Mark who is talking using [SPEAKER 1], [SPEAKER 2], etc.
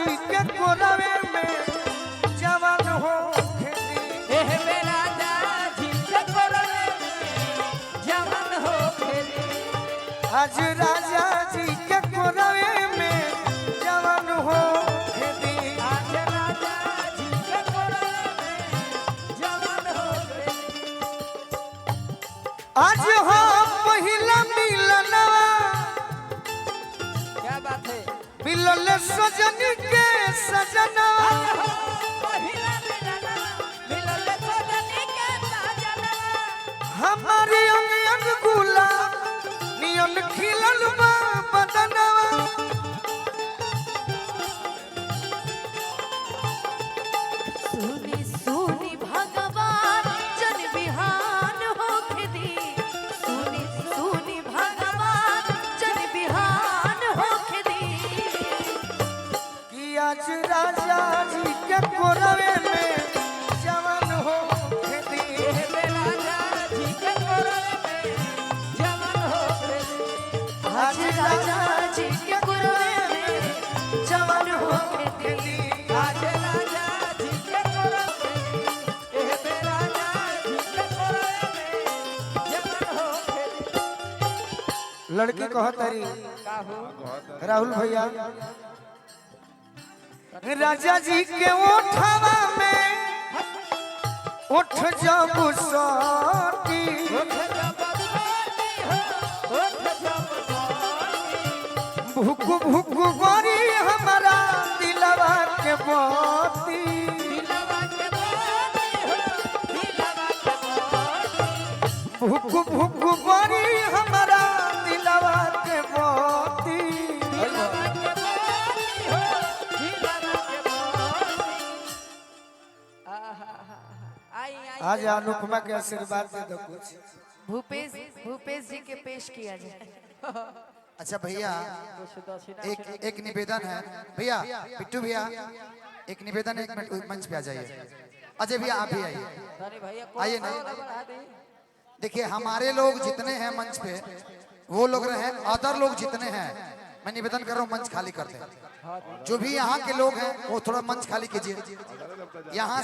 [SPEAKER 1] जी के कोरवे में जवान हो
[SPEAKER 2] राजा जी के कोरवे में जवान हो खेली।
[SPEAKER 1] आज राजा जी के कोरवे में जवान हो खेती।
[SPEAKER 2] आज राजा जी के कोरवे में जवान हो खेली।
[SPEAKER 1] आज हो पहिला मिलनवा
[SPEAKER 2] क्या बात है।
[SPEAKER 1] मिलल सजनी के सजना हमारी अंग अंग गुलाब नियन खिलल बा बदनवा।
[SPEAKER 3] सुनी सुनी भगवान जन बिहान होके दी। सुनी सुनी भगवान जन बिहान होके दी।
[SPEAKER 1] कि आज राजा जी के कोरवे में जवान हो खेती।
[SPEAKER 2] राजा जी के कोरवे में जवान हो खेली।
[SPEAKER 3] आज राजा जी के कोरवे में जवान होके दी।
[SPEAKER 2] आज राजा जी के कोरवे में राजा जी के कोरवे में जवान हो खेली।
[SPEAKER 1] लड़की कहतरी
[SPEAKER 2] काहू
[SPEAKER 1] राहुल भैया राजा जी के ओठवा में उठ जब सटी भुक भुक बरी हमारा दिलवा के बाती। भुक भुक बरी हमारा दिलवा के बाती। आज अनुपमा के आशीर्वाद दे दो कुछ।
[SPEAKER 3] भूपेश जी के पेश किया जाए।
[SPEAKER 4] अच्छा भैया एक निवेदन है भैया, पिट्टू भैया एक निवेदन, 1 मिनट मंच पे आ जाइए। अजय भैया आप भी आइए, आइए ना। देखिए हमारे लोग जितने हैं मंच पे वो लोग रहे, अदर लोग जितने हैं मैं निवेदन कर रहा हूँ मंच खाली कर दें। जो भी यहाँ के लोग हैं वो थोड़ा मंच खाली कीजिए। यहाँ